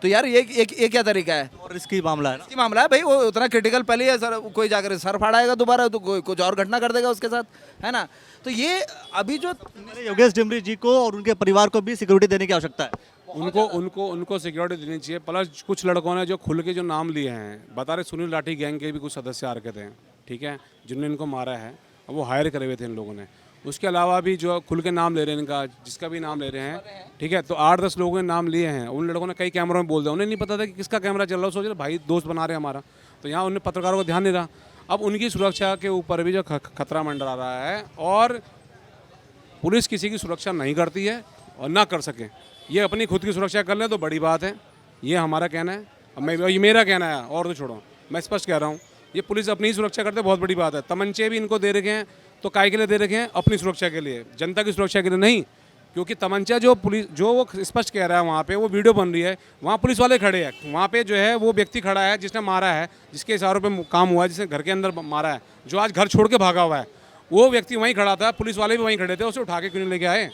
तो यार ये क्या तरीका है? और रिस्की मामला है, रिस्की मामला है भाई, वो उतना क्रिटिकल पहले है सर, कोई जाकर सर फाड़ाएगा दोबारा तो कोई कुछ और घटना कर देगा उसके साथ, है ना? तो ये अभी जो योगेश डिमरी जी को और उनके परिवार को भी सिक्योरिटी देने की आवश्यकता है। उनको सिक्योरिटी देनी चाहिए। प्लस कुछ लड़कों ने जो खुल के जो नाम लिए हैं, बता रहे सुनील लाठी गैंग के भी कुछ सदस्य आ रखे थे, ठीक है, जिन्होंने इनको मारा है, वो हायर करे हुए थे इन लोगों ने। उसके अलावा भी जो खुल के नाम ले रहे हैं इनका, जिसका भी नाम ले रहे हैं, ठीक है, तो 8-10 लोगों ने नाम लिए हैं। उन लड़कों ने कई कैमरों में बोल दिया, उन्हें नहीं पता था कि किसका कैमरा चल रहा है, सोच रहे भाई दोस्त बना रहे हैं हमारा, तो यहाँ उन्हें पत्रकारों को ध्यान नहीं रहा। अब उनकी सुरक्षा के ऊपर भी जो खतरा मंडरा रहा है, और पुलिस किसी की सुरक्षा नहीं करती है और ना कर सके, ये अपनी खुद की सुरक्षा कर लें तो बड़ी बात है, ये हमारा कहना है। अब ये मेरा कहना है, और तो छोड़ो, मैं स्पष्ट कह रहा हूँ, ये पुलिस अपनी ही सुरक्षा करते बहुत बड़ी बात है। तमंचे भी इनको दे रखे हैं, तो काय के लिए दे रखे हैं? अपनी सुरक्षा के लिए, जनता की सुरक्षा के लिए नहीं। क्योंकि तमंचा जो पुलिस, जो वो स्पष्ट कह रहा है, वहाँ पे वो वीडियो बन रही है, वहाँ पुलिस वाले खड़े हैं, वहाँ पे जो है वो व्यक्ति खड़ा है जिसने मारा है, जिसके इशारों पे काम हुआ है, जिसने घर के अंदर मारा है, जो आज घर छोड़ के भागा हुआ है, वो व्यक्ति वहीं खड़ा था, पुलिस वाले भी वहीं खड़े थे, उसे उठा के क्यों नहीं लेके आए?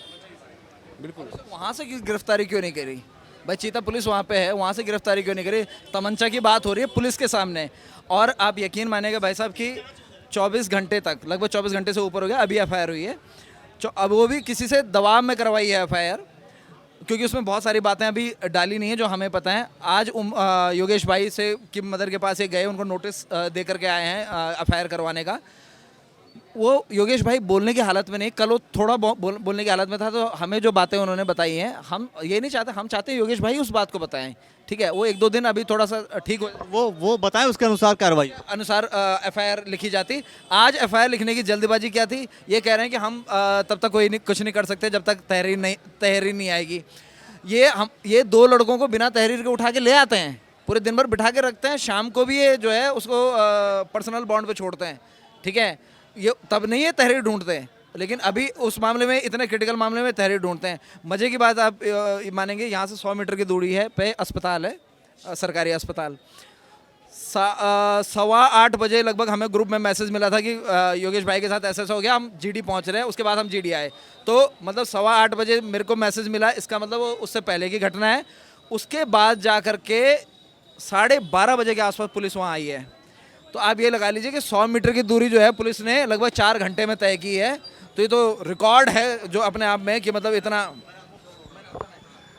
बिल्कुल, वहाँ से गिरफ्तारी क्यों नहीं करी भाई? चीता पुलिस वहाँ पे है, वहाँ से गिरफ्तारी क्यों नहीं करी? तमंचा की बात हो रही है पुलिस के सामने, और आप यकीन मानेंगे भाई साहब कि 24 घंटे तक, लगभग 24 घंटे से ऊपर हो गया, अभी एफआईआर हुई है, अब वो भी किसी से दबाव में करवाई है एफआईआर, क्योंकि उसमें बहुत सारी बातें अभी डाली नहीं है जो हमें पता है। आज योगेश भाई से की मदर के पास एक गए, उनको नोटिस दे करके आए हैं एफआईआर करवाने का। वो योगेश भाई बोलने की हालत में नहीं, कल वो थोड़ा बोलने की हालत में था, तो हमें जो बातें उन्होंने बताई हैं, हम ये नहीं चाहते, हम चाहते हैं योगेश भाई उस बात को बताएं, ठीक है, वो 1-2 दिन अभी थोड़ा सा ठीक हो, वो बताएं, उसके अनुसार कार्रवाई अनुसार एफआईआर लिखी जाती। आज एफआईआर लिखने की जल्दबाजी क्या थी? ये कह रहे हैं कि हम तब तक कुछ नहीं कर सकते जब तक तहरीर नहीं आएगी। ये 2 लड़कों को बिना तहरीर के उठा के ले आते हैं, पूरे दिन भर बिठा के रखते हैं, शाम को भी ये जो है उसको पर्सनल बॉन्ड पे छोड़ते हैं, ठीक है, ये तब नहीं है तहरीर ढूंढते हैं, लेकिन अभी उस मामले में, इतने क्रिटिकल मामले में तहरीर ढूंढते हैं। मज़े की बात आप मानेंगे, यहाँ से 100 मीटर की दूरी है पे अस्पताल है, सरकारी अस्पताल। 7:15 बजे लगभग हमें ग्रुप में मैसेज मिला था कि योगेश भाई के साथ ऐसा हो गया, हम जीडी पहुँच रहे हैं। उसके बाद हम जीडी आए, तो मतलब 8:15 बजे मेरे को मैसेज मिला, इसका मतलब वो उससे पहले की घटना है। उसके बाद जा कर के 12:30 बजे के आसपास पुलिस वहाँ आई है। तो आप ये लगा लीजिए कि 100 मीटर की दूरी जो है पुलिस ने लगभग 4 घंटे में तय की है, तो ये तो रिकॉर्ड है जो अपने आप में, कि मतलब इतना।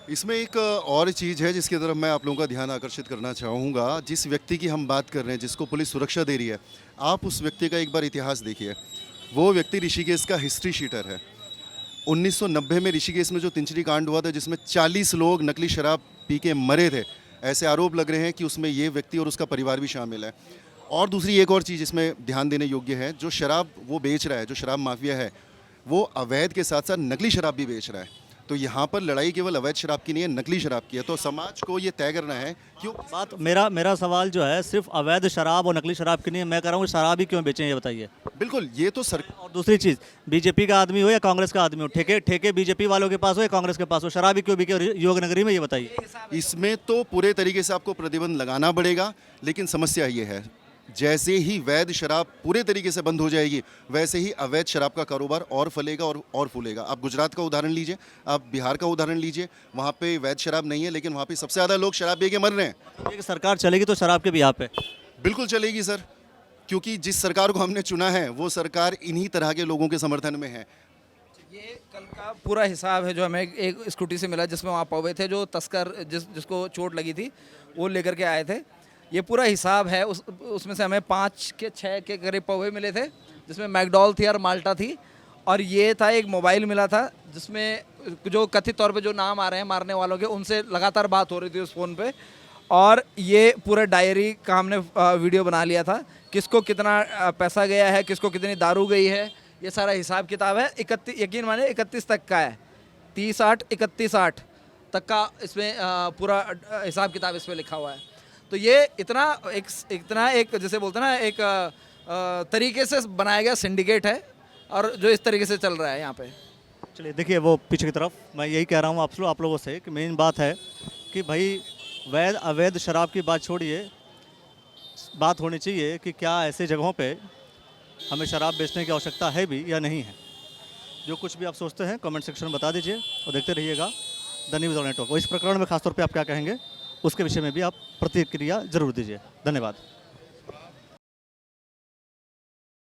इसमें एक और चीज़ है जिसकी तरफ मैं आप लोगों का ध्यान आकर्षित करना चाहूँगा। जिस व्यक्ति की हम बात कर रहे हैं, जिसको पुलिस सुरक्षा दे रही है, आप उस व्यक्ति का एक बार इतिहास देखिए। वो व्यक्ति ऋषिकेश का हिस्ट्री शीटर है। 1990 में ऋषिकेश में जो तिंचरी कांड हुआ था, जिसमें 40 लोग नकली शराब पी के मरे थे, ऐसे आरोप लग रहे हैं कि उसमें ये व्यक्ति और उसका परिवार भी शामिल है। और दूसरी एक और चीज़ इसमें ध्यान देने योग्य है, जो शराब वो बेच रहा है, जो शराब माफिया है, वो अवैध के साथ साथ नकली शराब भी बेच रहा है। तो यहाँ पर लड़ाई केवल अवैध शराब की नहीं है, नकली शराब की है। तो समाज को ये तय करना है क्यों। बात मेरा सवाल जो है सिर्फ अवैध शराब और नकली शराब की नहीं है, मैं कह रहा हूँ शराब ही क्यों बेचें ये बताइए। बिल्कुल, ये तो और दूसरी चीज़, बीजेपी का आदमी हो या कांग्रेस का आदमी हो, ठेके बीजेपी वालों के पास हो या कांग्रेस के पास हो, शराब ही क्यों बिके योग नगरी में, ये बताइए। इसमें तो पूरे तरीके से आपको प्रतिबंध लगाना पड़ेगा, लेकिन समस्या ये है जैसे ही वैध शराब पूरे तरीके से बंद हो जाएगी वैसे ही अवैध शराब का कारोबार और फलेगा और फूलेगा। आप गुजरात का उदाहरण लीजिए, आप बिहार का उदाहरण लीजिए, वहाँ पे वैध शराब नहीं है लेकिन वहाँ पे सबसे ज़्यादा लोग शराब पी के मर रहे हैं। सरकार चलेगी तो शराब के भी यहाँ पे बिल्कुल चलेगी सर, क्योंकि जिस सरकार को हमने चुना है वो सरकार इन्हीं तरह के लोगों के समर्थन में है। ये कल का पूरा हिसाब है जो हमें एक स्कूटी से मिला जिसमें वहाँ पौवे थे, जो तस्कर जिसको चोट लगी थी वो लेकर के आए थे। ये पूरा हिसाब है, उसमें से हमें 5 के 6 के करीब पौवे मिले थे जिसमें मैकडॉल थी और माल्टा थी, और ये था एक मोबाइल मिला था जिसमें जो कथित तौर पे जो नाम आ रहे हैं मारने वालों के उनसे लगातार बात हो रही थी उस फ़ोन पे, और ये पूरा डायरी का हमने वीडियो बना लिया था, किसको कितना पैसा गया है, किसको कितनी दारू गई है, ये सारा हिसाब किताब है। 31 यकीन माने 31 तक का है, 30-8 31-8 तक का इसमें पूरा हिसाब किताब इसमें लिखा हुआ है। तो ये इतना एक जैसे बोलते हैं ना एक तरीके से बनाया गया सिंडिकेट है और जो इस तरीके से चल रहा है यहाँ पे। चलिए देखिए वो पीछे की तरफ, मैं यही कह रहा हूँ आप लोगों से कि मेन बात है कि भाई वैध अवैध शराब की बात छोड़िए, बात होनी चाहिए कि क्या ऐसे जगहों पे हमें शराब बेचने की आवश्यकता है भी या नहीं है। जो कुछ भी आप सोचते हैं कमेंट सेक्शन में बता दीजिए और देखते रहिएगा द न्यूज़ नेटवर्क। इस प्रकरण में खासतौर पे आप क्या कहेंगे उसके विषय में भी आप प्रतिक्रिया जरूर दीजिए। धन्यवाद।